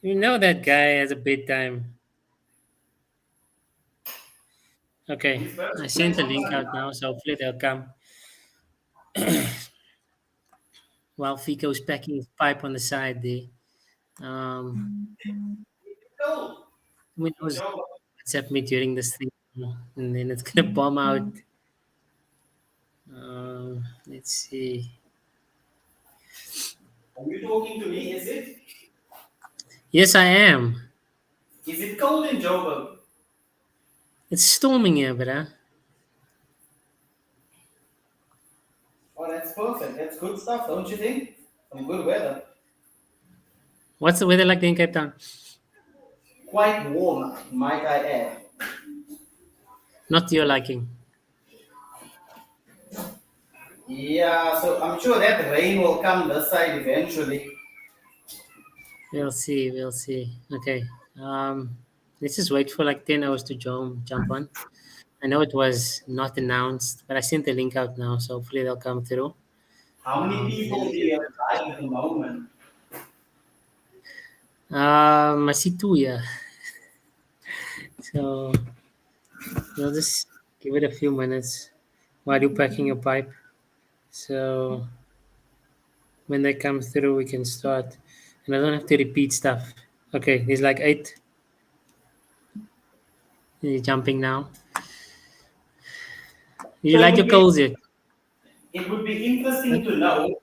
You know that guy has a bedtime. Okay, He's first I playing sent the on link Sunday. out now, so hopefully they'll come while Fico's packing his pipe on the side there. Cool. Who In knows Joburg. WhatsApp me during this thing, and then it's gonna bomb out. Let's see. Are you talking to me? Is it? Yes, I am. Is it cold in Joburg? It's storming here, bruh. Oh, that's perfect. That's good stuff, don't you think? Some good weather. What's the weather like in Cape Town? Quite warm, might I add. Not to your liking. Yeah, so I'm sure that rain will come this side eventually. We'll see. We'll see. Okay. Let's just wait for like 10 hours to jump on. I know it was not announced, but I sent the link out now, so hopefully they'll come through. How many Then people we do can you do have live at the moment? it. I see two, yeah. So we'll just give it a few minutes while you're packing your pipe. So when they come through, we can start. And I don't have to repeat stuff. Okay, there's like eight. You're jumping now. You So light your coals yet? it would be Huh? interesting to know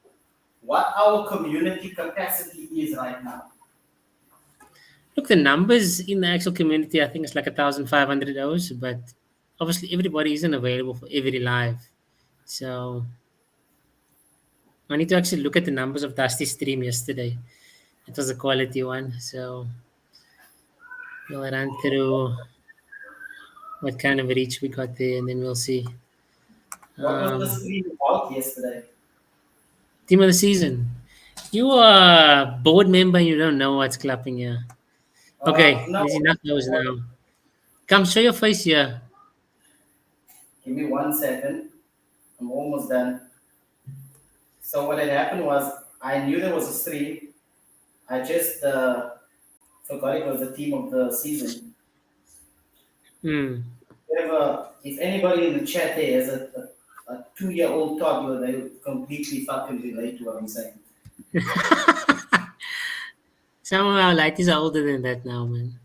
what our community capacity is right now. Look, the numbers in the actual community, I think it's like 1,500 hours, but obviously everybody isn't available for every live. So I need to actually look at the numbers of Dusty's stream yesterday. It was a quality one. So we'll run through what kind of reach we got there, and then we'll see. What was the Um, stream about yesterday? Team of the season. You are a board member, you don't know what's clapping here. Okay, No, there's enough those now. Come show your face here. give me 1 second. I'm almost done. So what had happened was I knew there was a stream. I just forgot it was the team of the season. Hmm. If anybody in the chat there is a 2-year-old toddler, they completely fucking relate to what I'm saying. Some of our lighties are older than that now, man.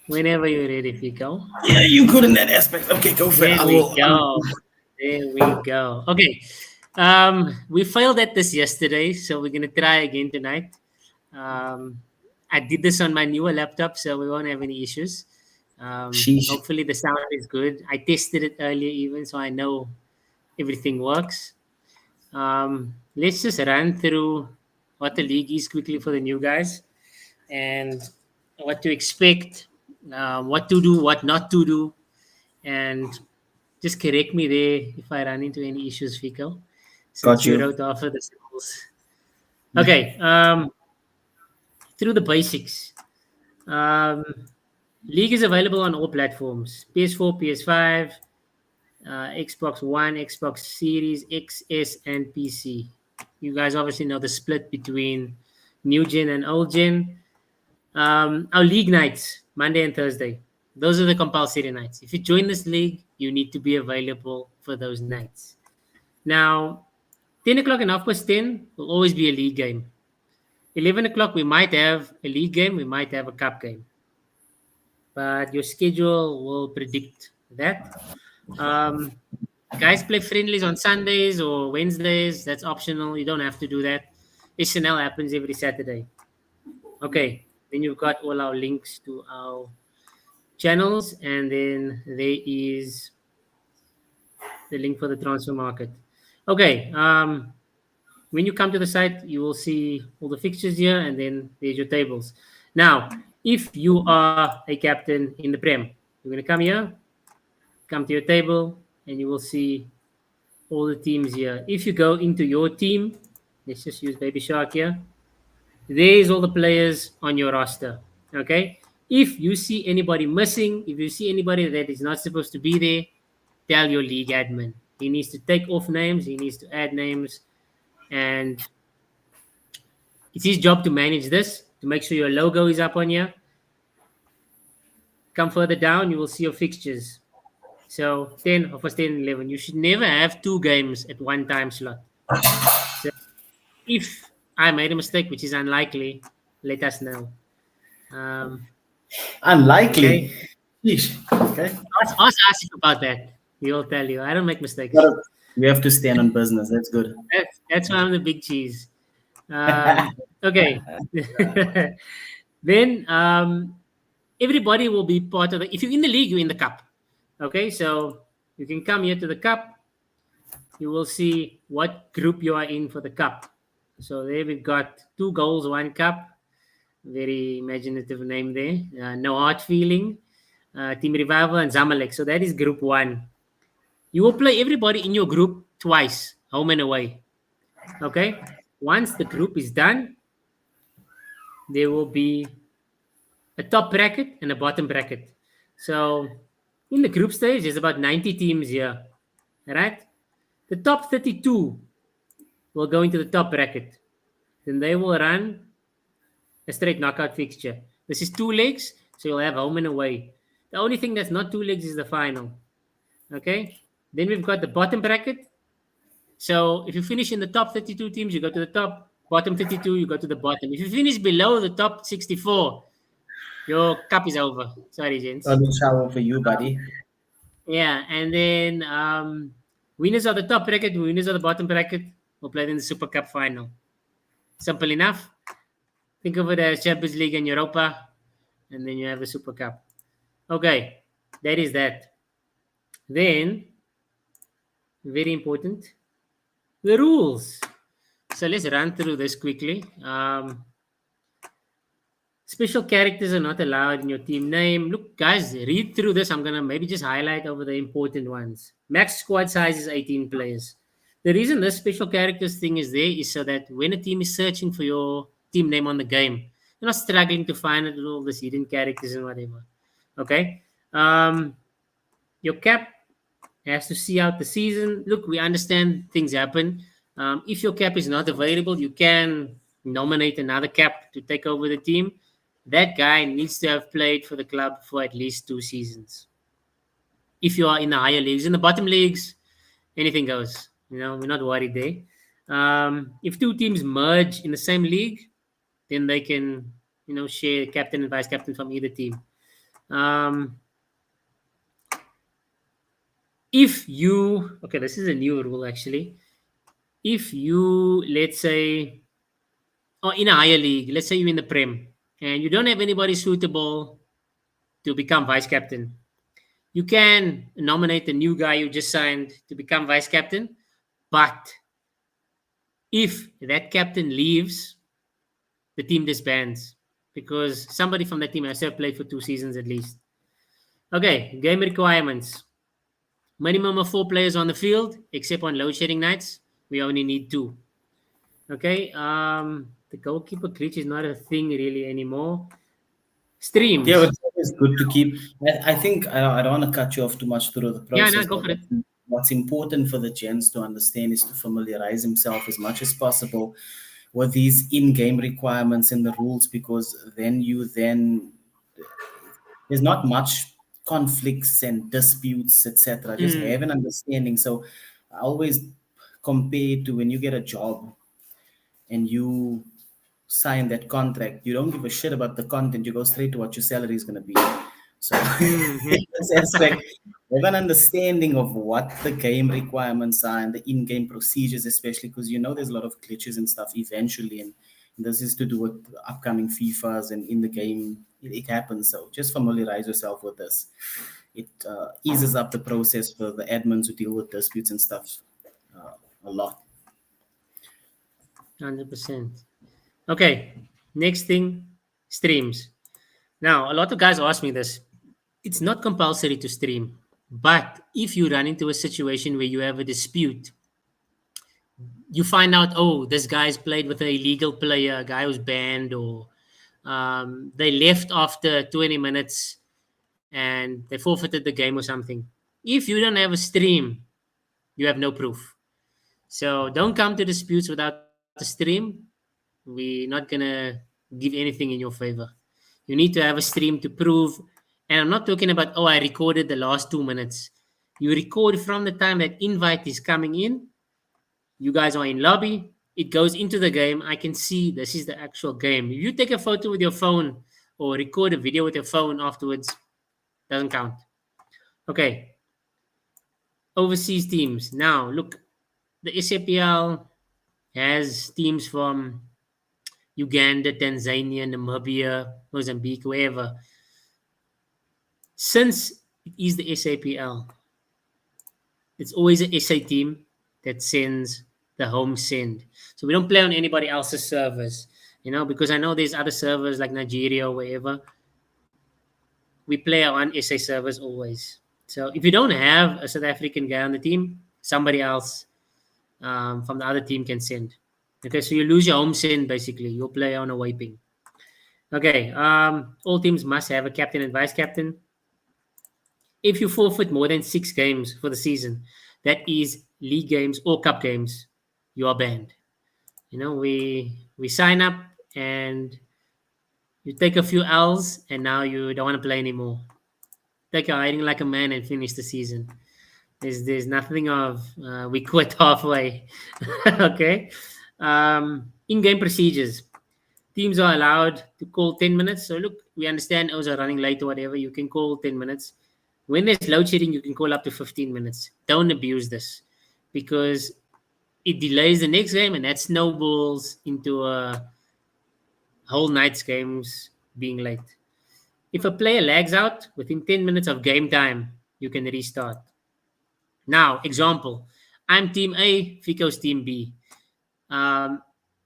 Whenever you're ready, Fico. Yeah, you good in that aspect. Okay, go for it. There I we will. go. There we go. Okay. We failed at this yesterday, so we're gonna try again tonight. Um, I did this on my newer laptop, so we won't have any issues. Sheesh. Hopefully the sound is good. I tested it earlier even, so I know everything works. Let's just run through what the league is quickly for the new guys and what to expect, what to do, what not to do, and just correct me there if I run into any issues, Fico, since Got you you. wrote off of the symbols. Yeah. Okay, through the basics. Um, League is available on all platforms: PS4, PS5, Xbox One, Xbox Series XS, and PC. You guys obviously know the split between new gen and old gen. Our league nights, Monday and Thursday, those are the compulsory nights. If you join this league, you need to be available for those nights. Now, 10 o'clock and 10 will always be a league game. 11 o'clock, we might have a league game, we might have a cup game, but your schedule will predict that. Um, Guys play friendlies on Sundays or Wednesdays. That's optional. You don't have to do that. SNL happens every Saturday. Okay. Then you've got all our links to our channels, and then there is the link for the transfer market. Okay. When you come to the site, you will see all the fixtures here, and then there's your tables. Now, if you are a captain in the Prem, you're going to come here, come to your table, and you will see all the teams here. If you go into your team, let's just use Baby Shark here. There's all the players on your roster. Okay. If you see anybody missing, if you see anybody that is not supposed to be there, tell your league admin. He needs to take off names, he needs to add names, and It's his job to manage this, to make sure your logo is up on here. Come further down, you will see your fixtures. So 10, of course, 10, 11. You should never have two games at one time slot. So if I made a mistake, which is unlikely, let us know. Um, okay. Unlikely. Yeesh. Okay. Ask Asif about that. He'll tell you. I don't make mistakes. But we have to stand on business. That's good. That's why I'm the big cheese. Okay. Then everybody will be part of the. If you're in the league, you're in the cup. Okay, so you can come here to the cup. You will see what group you are in for the cup. So there we've got 2 goals, 1 cup. Very imaginative name there. No Hard Feeling, Team Revival, and Zamalek. So that is group 1. You will play everybody in your group twice, home and away. Okay. Once the group is done, there will be a top bracket and a bottom bracket. So in the group stage, there's about 90 teams here. Right? The top 32 will go into the top bracket. Then they will run a straight knockout fixture. This is 2 legs, so you'll have home and away. The only thing that's not 2 legs is the final. Okay? Then we've got the bottom bracket. So if you finish in the top 32 teams, you go to the top. Bottom 32, you go to the bottom. If you finish below the top 64, your cup is over. Sorry, gents. I'll be shower for you, buddy. Yeah, and then winners of the top bracket, winners of the bottom bracket will play in the Super Cup final. Simple enough. Think of it as Champions League and Europa, and then you have the Super Cup. Okay, that is that. Then, very important, the rules. So let's run through this quickly. Special characters are not allowed in your team name. Look, guys, read through this. I'm going to maybe just highlight over the important ones. Max squad size is 18 players. The reason this special characters thing is there is so that when a team is searching for your team name on the game, you're not struggling to find it with all these hidden characters and whatever. Okay? Your cap has to see out the season. Look, we understand things happen. If your cap is not available, you can nominate another cap to take over the team. That guy needs to have played for the club for at least 2 seasons. If you are in the higher leagues, in the bottom leagues, anything goes. We're not worried there. If 2 teams merge in the same league, then they can, share captain and vice captain from either team. This is a new rule actually. If you, let's say, or in a higher league, let's say you're in the Prem, and you don't have anybody suitable to become vice captain, you can nominate the new guy you just signed to become vice captain. But if that captain leaves, the team disbands because somebody from that team has to have played for 2 seasons at least. Okay, game requirements. Minimum of 4 players on the field, except on load shedding nights. We only need 2. Okay, the goalkeeper glitch is not a thing really anymore. Streams. Yeah, it's always good to keep. I think I don't want to cut you off too much through the process. Yeah, no, go for it. What's important for the gents to understand is to familiarize himself as much as possible with these in-game requirements and the rules, because then there's not much conflicts and disputes, etc. Just have an understanding. So I always compare to when you get a job and you sign that contract, you don't give a shit about the content, you go straight to what your salary is going to be. So this aspect, have an understanding of what the game requirements are and the in-game procedures, especially because there's a lot of glitches and stuff eventually, and this is to do with upcoming FIFAs and in the game it happens. So just familiarize yourself with this. It eases up the process for the admins who deal with disputes and stuff a lot. 100%. Okay, next thing, streams. Now, a lot of guys ask me this. It's not compulsory to stream, but if you run into a situation where you have a dispute, you find out, oh, this guy's played with an illegal player, a guy who's banned, or they left after 20 minutes and they forfeited the game or something. If you don't have a stream, you have no proof. So don't come to disputes without a stream. We're not gonna give anything in your favor. You need to have a stream to prove. And I'm not talking about, oh, I recorded the last 2 minutes. You record from the time that invite is coming in. You guys are in lobby. It goes into the game. I can see this is the actual game. If you take a photo with your phone or record a video with your phone afterwards, doesn't count. Okay. Overseas teams. Now, look, the SAPL has teams from Uganda, Tanzania, Namibia, Mozambique, wherever. Since it is the SAPL, it's always an SA team that sends the home send. So we don't play on anybody else's servers, because I know there's other servers like Nigeria or wherever. We play on SA servers always. So if you don't have a South African guy on the team, somebody else from the other team can send. Okay, so you lose your home send basically. You'll play on a wiping. Okay, all teams must have a captain and vice captain. If you forfeit more than 6 games for the season, that is league games or cup games, you are banned. We sign up and you take a few L's and now you don't want to play anymore. Take a hiding like a man and finish the season. There's nothing of we quit halfway. Okay. In-game procedures. Teams are allowed to call 10 minutes. So look, we understand those are running late or whatever. You can call 10 minutes. When there's load shedding, you can call up to 15 minutes. Don't abuse this because it delays the next game and that snowballs into a whole night's games being late. If a player lags out within 10 minutes of game time, you can restart. Now, example, I'm team A, Fico's team B.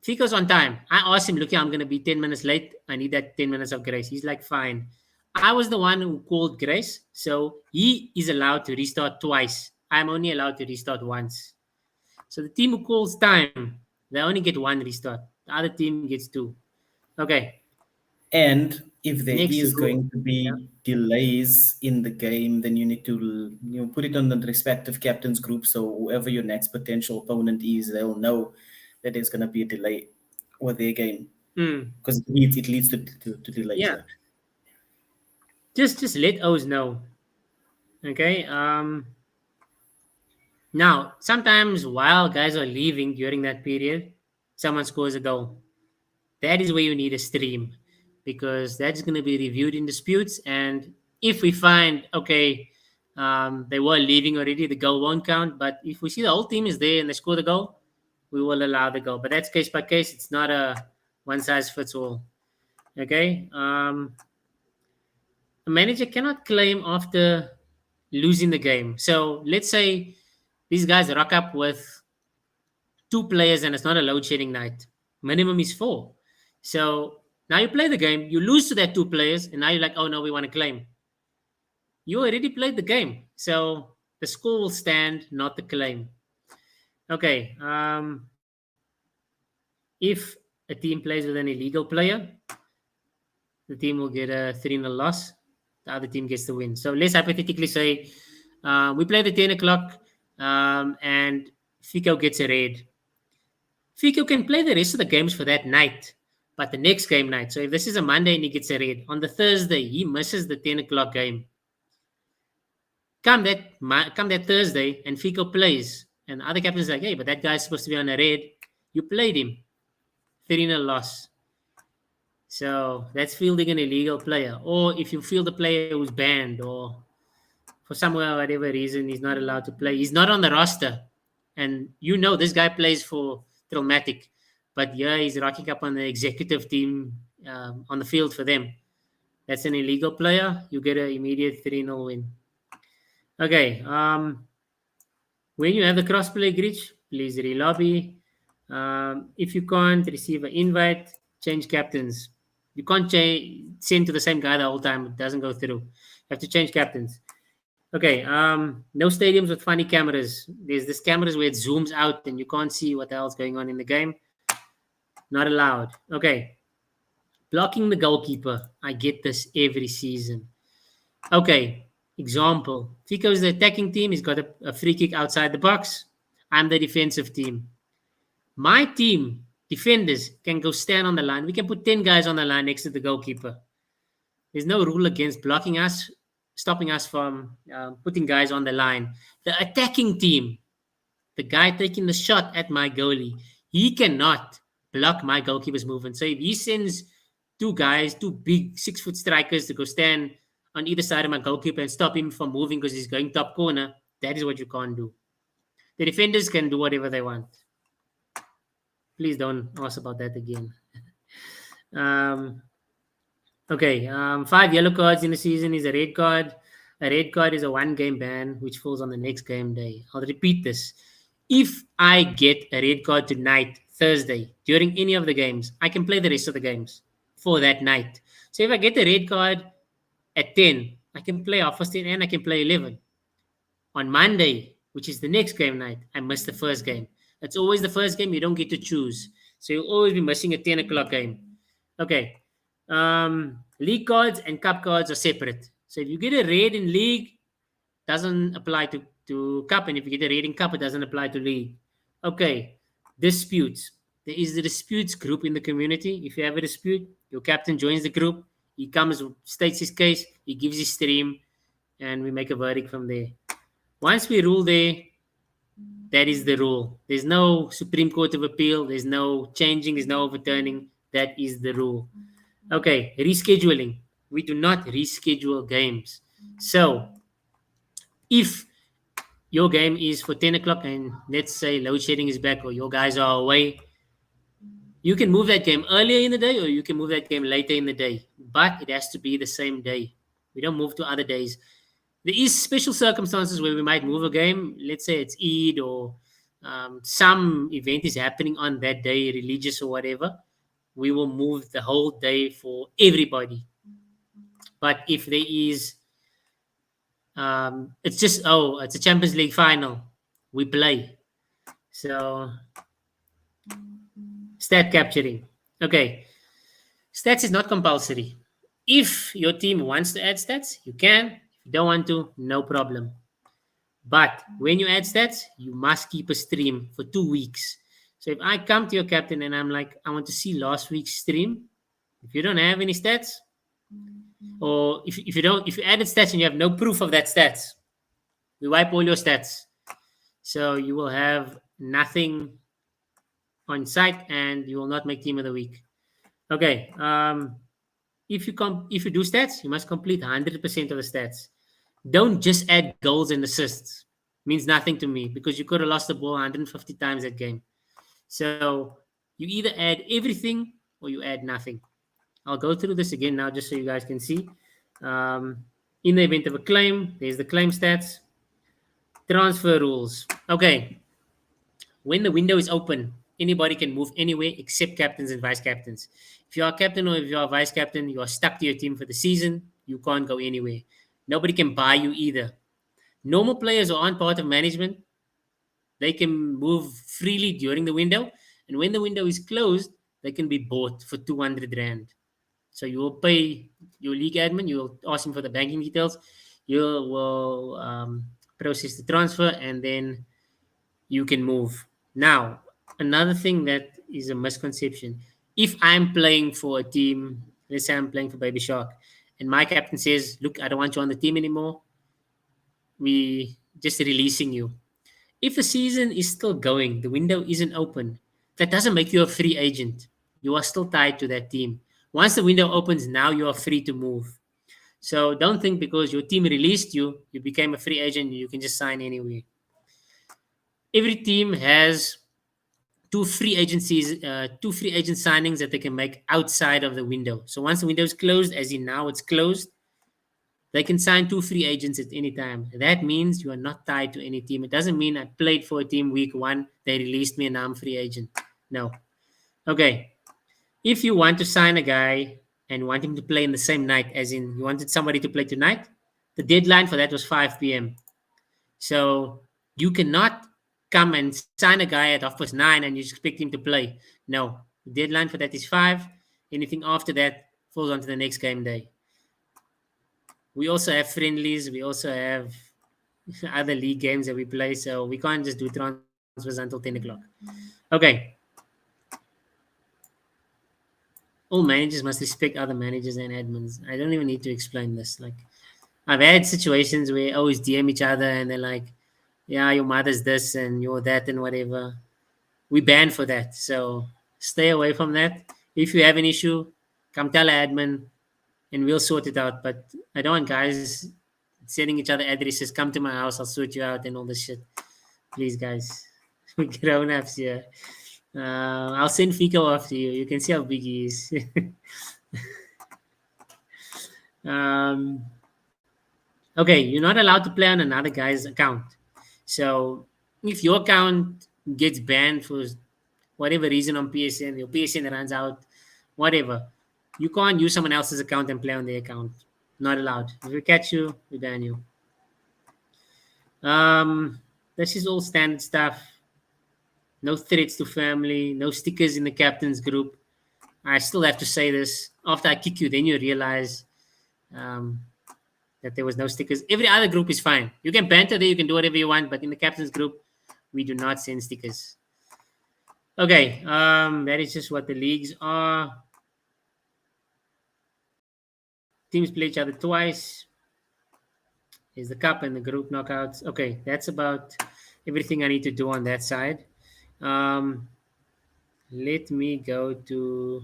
Fico's on time. I asked him, look, I'm going to be 10 minutes late. I need that 10 minutes of grace. He's like, fine. I was the one who called grace. So he is allowed to restart twice. I'm only allowed to restart once. So the team who calls time, they only get one restart. The other team gets 2. Okay. And if there Next is you go. going to Yeah. be delays in the game, then you need to put it on the respective captains group. So whoever your next potential opponent is, they'll know that there's going to be a delay with their game because it leads to delays. Yeah. Just let O's know. Okay. Now, sometimes while guys are leaving during that period, someone scores a goal. That is where you need a stream because that's going to be reviewed in disputes. And if we find, okay, they were leaving already, the goal won't count. But if we see the whole team is there and they score the goal, we will allow the goal. But that's case by case. It's not a one size fits all. Okay. A manager cannot claim after losing the game. So let's say these guys rock up with 2 players and it's not a load shedding night. Minimum is 4. So now you play the game, you lose to that 2 players, and now you're like, oh no, we want to claim. You already played the game. So the score will stand, not the claim. Okay. If a team plays with an illegal player, the team will get a 3-0 loss. The other team gets the win. So let's hypothetically say we play the 10 o'clock and Fico gets a red. Fico can play the rest of the games for that night, but the next game night. So if this is a Monday and he gets a red, on the Thursday, he misses the 10 o'clock game. Come that Thursday and Fico plays. And the other captain's like, hey, but that guy's supposed to be on a red. You played him. 3-0 loss. So that's fielding an illegal player. Or if you field a player who's banned or for some whatever reason he's not allowed to play. He's not on the roster. And this guy plays for Traumatic. But yeah, he's rocking up on the executive team on the field for them. That's an illegal player. You get an immediate 3-0 win. Okay. When you have the crossplay glitch, please re-lobby. If you can't receive an invite, change captains. You can't send to the same guy the whole time. It doesn't go through. You have to change captains. Okay. No stadiums with funny cameras. There's this cameras where it zooms out and you can't see what the hell's going on in the game. Not allowed. Okay. Blocking the goalkeeper. I get this every season. Okay. Example. Fico's the attacking team. He's got a free kick outside the box. I'm the defensive team. My team Defenders can go stand on the line. We can put 10 guys on the line next to the goalkeeper. There's no rule against blocking us, stopping us from putting guys on the line. The attacking team, the guy taking the shot at my goalie, he cannot block my goalkeeper's movement. So if he sends two guys, two big 6-foot strikers to go stand on either side of my goalkeeper and stop him from moving because he's going top corner, that is what you can't do. The defenders can do whatever they want. Please don't ask about that again. Okay, 5 yellow cards in a season is a red card. A red card is a 1-game ban, which falls on the next game day. I'll repeat this. If I get a red card tonight, Thursday, during any of the games, I can play the rest of the games for that night. So if I get a red card at 10, I can play half past 10 and I can play 11. On Monday, which is the next game night, I miss the first game. It's always the first game. You don't get to choose. So you'll always be missing a 10 o'clock game. Okay. League cards and cup cards are separate. So if you get a red in league, doesn't apply to cup. And if you get a red in cup, it doesn't apply to league. Okay. Disputes. There is the disputes group in the community. If you have a dispute, your captain joins the group. He comes, states his case. He gives his stream. And we make a verdict from there. Once we rule there, that is the rule. There's no Supreme Court of Appeal. There's no changing. There's no overturning. That is the rule. Okay, rescheduling. We do not reschedule games. So, if your game is for 10 o'clock and let's say load shedding is back or your guys are away, you can move that game earlier in the day or you can move that game later in the day. But it has to be the same day. We don't move to other days. There is special circumstances where we might move a game. Let's say it's Eid or some event is happening on that day, religious or whatever. We will move the whole day for everybody. But if there is, it's just, it's a Champions League final. We play. So, stat capturing. Okay. Stats is not compulsory. If your team wants to add stats, you can. Don't want to, no problem. But when you add stats, you must keep a stream for 2 weeks. So if I come to your captain and I'm like, I want to see last week's stream, if you don't have any stats, or if you added stats and you have no proof of that stats, we wipe all your stats. So you will have nothing on site and you will not make team of the week. Okay. If you do stats, you must complete 100% of the stats. Don't just add goals and assists. Means nothing to me because you could have lost the ball 150 times that game. So you either add everything or you add nothing. I'll go through this again now just so you guys can see. In the event of a claim, there's the claim stats. Transfer rules. Okay. When the window is open, anybody can move anywhere except captains and vice captains. If you are captain or if you are vice captain, you are stuck to your team for the season. You can't go anywhere. Nobody can buy you either. Normal players who aren't part of management, they can move freely during the window. And when the window is closed, they can be bought for 200 Rand. So you will pay your league admin, you will ask him for the banking details, you will process the transfer, and then you can move. Now, another thing that is a misconception. If I'm playing for a team, let's say I'm playing for Baby Shark, and my captain says, look, I don't want you on the team anymore. We just releasing you. If the season is still going, the window isn't open, that doesn't make you a free agent. You are still tied to that team. Once the window opens, now you are free to move. So don't think because your team released you, you became a free agent, you can just sign anywhere. Every team has two free agent signings that they can make outside of the window. So once the window is closed, as in now it's closed, they can sign 2 free agents at any time. That means you are not tied to any team. It doesn't mean I played for a team week 1, they released me and now I'm free agent. No. Okay. If you want to sign a guy and want him to play in the same night, as in you wanted somebody to play tonight, the deadline for that was 5 p.m. So you cannot come and sign a guy at 9:30 and you expect him to play. No. The deadline for that is 5. Anything after that falls onto the next game day. We also have friendlies. We also have other league games that we play. So we can't just do transfers until 10 o'clock. Okay. all managers must respect other managers and admins. I don't even need to explain this. Like, I've had situations where always DM each other and they're like, yeah, your mother's this and you're that and whatever. We ban for that. So stay away from that. If you have an issue, come tell admin and we'll sort it out. But I don't want guys sending each other addresses, come to my house, I'll sort you out and all this shit. Please, guys. We're grown ups here. I'll send Fico after you. You can see how big he is. um, okay, you're not allowed to play on another guy's account. So if your account gets banned for whatever reason on PSN, your PSN runs out, whatever, you can't use someone else's account and play on their account. Not allowed. If we catch you, we ban you. This is all standard stuff. No threats to family, no stickers in the captain's group. I still have to say this. After I kick you, then you realize that there was no stickers. Every other group is fine. You can banter there, you can do whatever you want, but in the captain's group, we do not send stickers. Okay, that is just what the leagues are. Teams play each other twice. Is the cup and the group knockouts. Okay, that's about everything I need to do on that side. Let me go to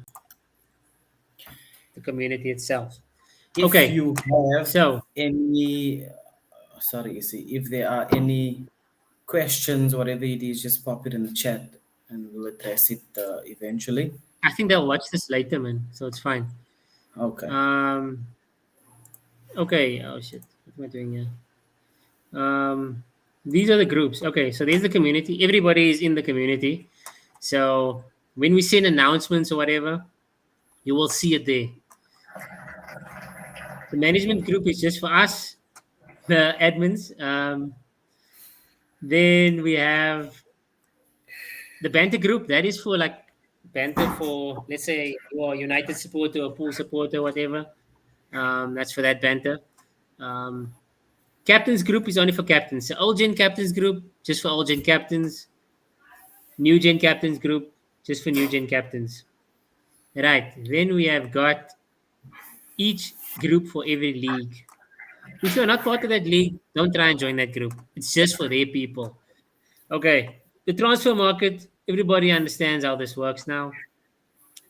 the community itself. If Okay, you have so any, sorry, if there are any questions, whatever it is, just pop it in the chat and we'll address it eventually. I think they'll watch this later, man. So it's fine. Okay. Okay. Oh shit. What am I doing here? These are the groups. Okay, so there's the community. Everybody is in the community. So when we send announcements or whatever, you will see it there. The management group is just for us, the admins. Then we have the banter group. That is for like banter for, let's say, you are United supporter or Pool supporter, whatever. That's for that banter. Captains group is only for captains. So old gen captains group, just for old gen captains. New gen captains group, just for new gen captains. Right. Then we have got each group for every league. If you're not part of that league, don't try and join that group. It's just for their people. Okay. The transfer market, everybody understands how this works now.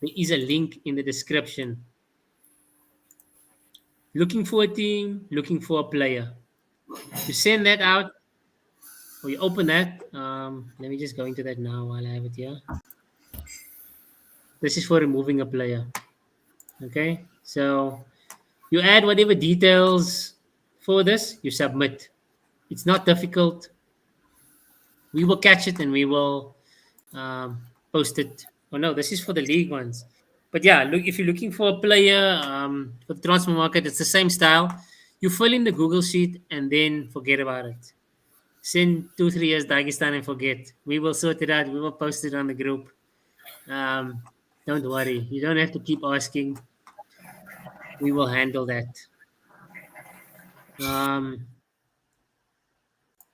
There is a link in the description. Looking for a team, looking for a player. You send that out, or you open that. Let me just go into that now while I have it here. This is for removing a player. Okay, so you add whatever details for this, you submit. It's not difficult. We will catch it and we will post it. Oh no, this is for the league ones. But yeah, look, if you're looking for a player for the transfer market, it's the same style. You fill in the Google sheet and then forget about it. Send 2-3 years Dagestan and forget. We will sort it out. We will post it on the group. Don't worry. You don't have to keep asking. We will handle that.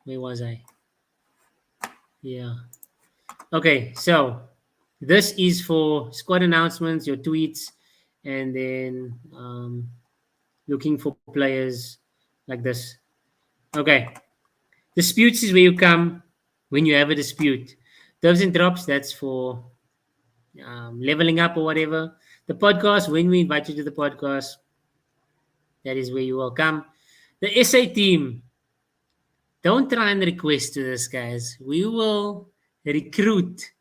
Where was I? Yeah. Okay, so this is for squad announcements, your tweets, and then looking for players like this. Okay. Disputes is where you come when you have a dispute. Dubs and drops, that's for leveling up or whatever. The podcast, when we invite you to the podcast, that is where you will come. The SA team, don't try and request to this, guys. We will recruit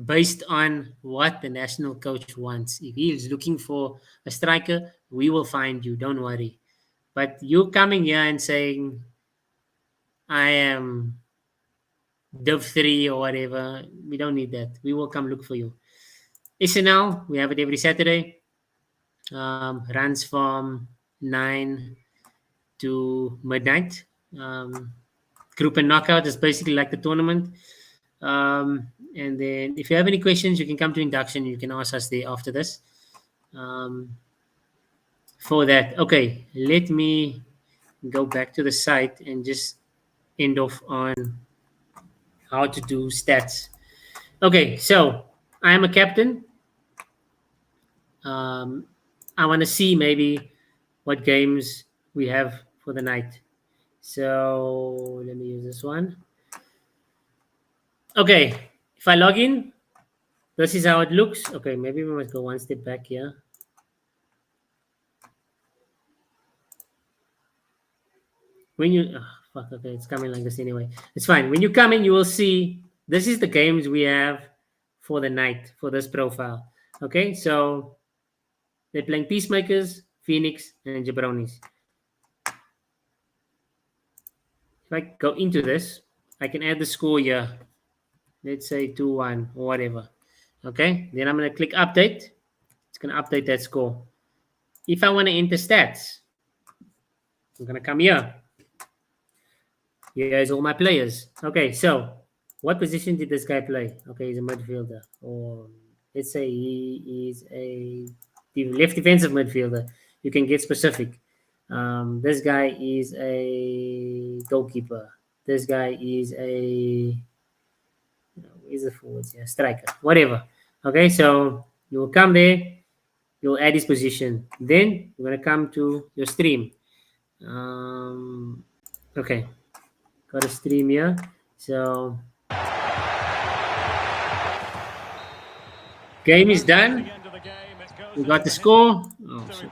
based on what the national coach wants. If he is looking for a striker, we will find you. Don't worry. But you coming here and saying, I am Div 3 or whatever, we don't need that. We will come look for you. SNL, we have it every Saturday. Runs from 9 to midnight. Group and knockout is basically like the tournament. And then if you have any questions, you can come to Induction. You can ask us there after this. For that. Okay, let me go back to the site and just end off on how to do stats. Okay, so I am a captain. Um, I want to see maybe what games we have for the night. So let me use this one. Okay, if I log in, this is how it looks. Okay, maybe we must go one step back here. When you fuck, okay, it's coming like this anyway. It's fine. When you come in, you will see this is the games we have for the night for this profile. Okay, so they're playing Peacemakers, Phoenix, and Jabronis. If I go into this, I can add the score here. Let's say 2-1 or whatever. Okay, then I'm going to click update. It's going to update that score. If I want to enter stats, I'm going to come here. Here's all my players. Okay, so what position did this guy play? Okay, he's a midfielder. Or let's say he is a left defensive midfielder. You can get specific. This guy is a goalkeeper. This guy is a is a forward, yeah, striker, whatever. Okay, so you will come there, you'll add his position. Then you're gonna come to your stream. Okay, got a stream here. So game is done. We got the score. Oh, shit.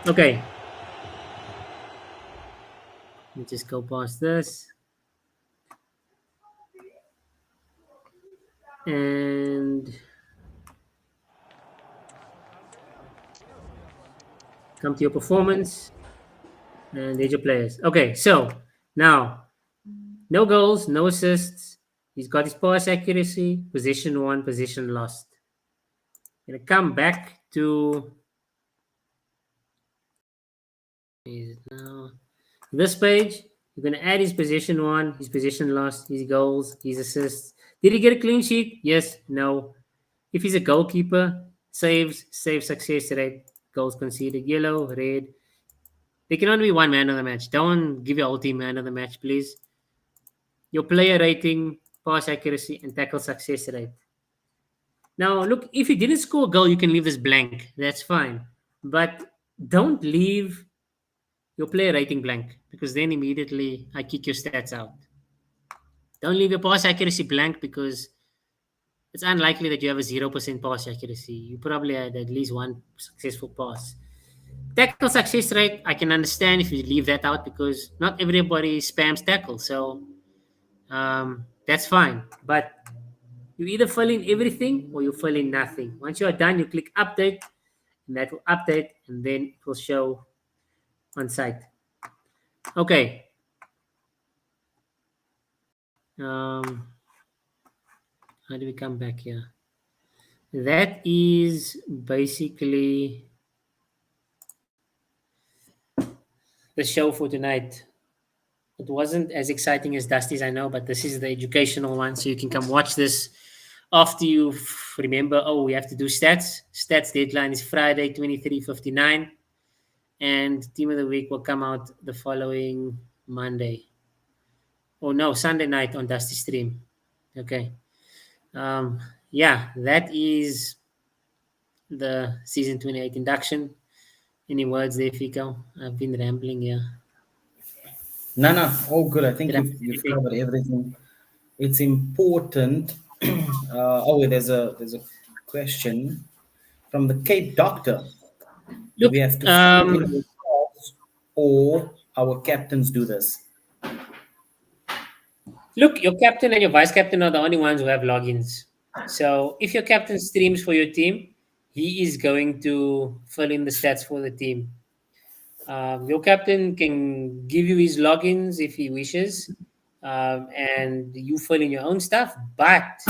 Okay. Let me just go past this. And come to your performance. And there's your players. Okay, so now no goals, no assists. He's got his pass accuracy, position won, position lost. Gonna come back to now this page. You're gonna add his position won, his position lost, his goals, his assists. Did he get a clean sheet? Yes, no. If he's a goalkeeper, saves, save success rate, goals conceded, yellow, red. There can only be one man of the match. Don't give your whole team man of the match, please. Your player rating, pass accuracy, and tackle success rate. Now, look, if you didn't score a goal, you can leave this blank. That's fine. But don't leave your player rating blank because then immediately I kick your stats out. Don't leave your pass accuracy blank because it's unlikely that you have a 0% pass accuracy. You probably had at least one successful pass. Tackle success rate, I can understand if you leave that out because not everybody spams tackle. So that's fine. But you either fill in everything or you fill in nothing. Once you are done, you click update and that will update and then it will show on site. Okay. How do we come back here? That is basically the show for tonight. It wasn't as exciting as Dusty's, I know, but this is the educational one. So you can come watch this after you remember, oh, we have to do stats. Stats deadline is Friday, 23:59. And Team of the Week will come out the following Monday. Oh, no, Sunday night on Dusty Stream. Okay. Yeah, that is the Season 28 induction. Any words there, Fico? I've been rambling here. No, all good. I think you've covered everything. It's important. There's a question from the Cape Doctor. Do Look, we have to fill in ourselves or our captains do this? Look, your captain and your vice captain are the only ones who have logins. So if your captain streams for your team, he is going to fill in the stats for the team. Your captain can give you his logins if he wishes, and you fill in your own stuff. But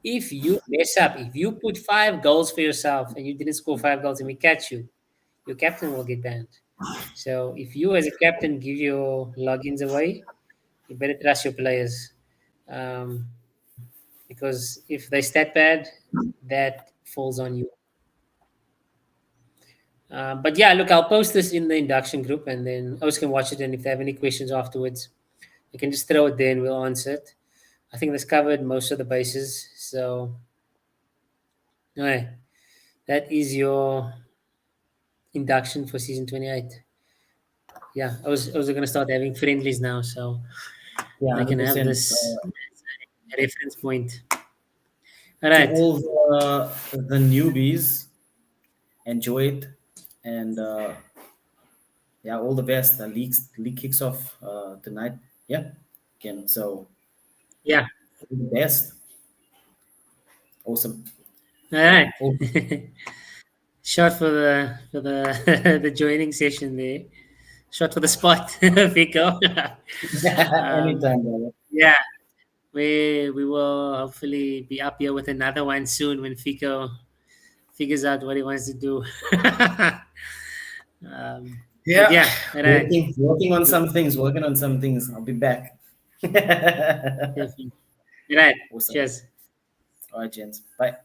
if you mess up, if you put 5 goals for yourself and you didn't score 5 goals and we catch you, your captain will get banned. So if you as a captain give your logins away, you better trust your players. Because if they stat bad, that falls on you. But yeah, look, I'll post this in the induction group and then others can watch it. And if they have any questions afterwards, you can just throw it there and we'll answer it. I think that's covered most of the bases. So Okay, that is your induction for season 28. Yeah, I was gonna start having friendlies now, so Yeah, I can have 100%. this as a reference point. All To right. all the newbies, enjoy it, and yeah, all the best. The league kicks off tonight. Yeah, again. So Yeah. all the best. Awesome. All right. Awesome. Shot for the the joining session there. Shot for the spot, Vico. um, Anytime, brother. yeah, we will hopefully be up here with another one soon when Fico figures out what he wants to do. But Yeah, yeah, all right. working on some things. Working on some things. I'll be back. Definitely. All right. Awesome. Cheers. All right, gents. Bye.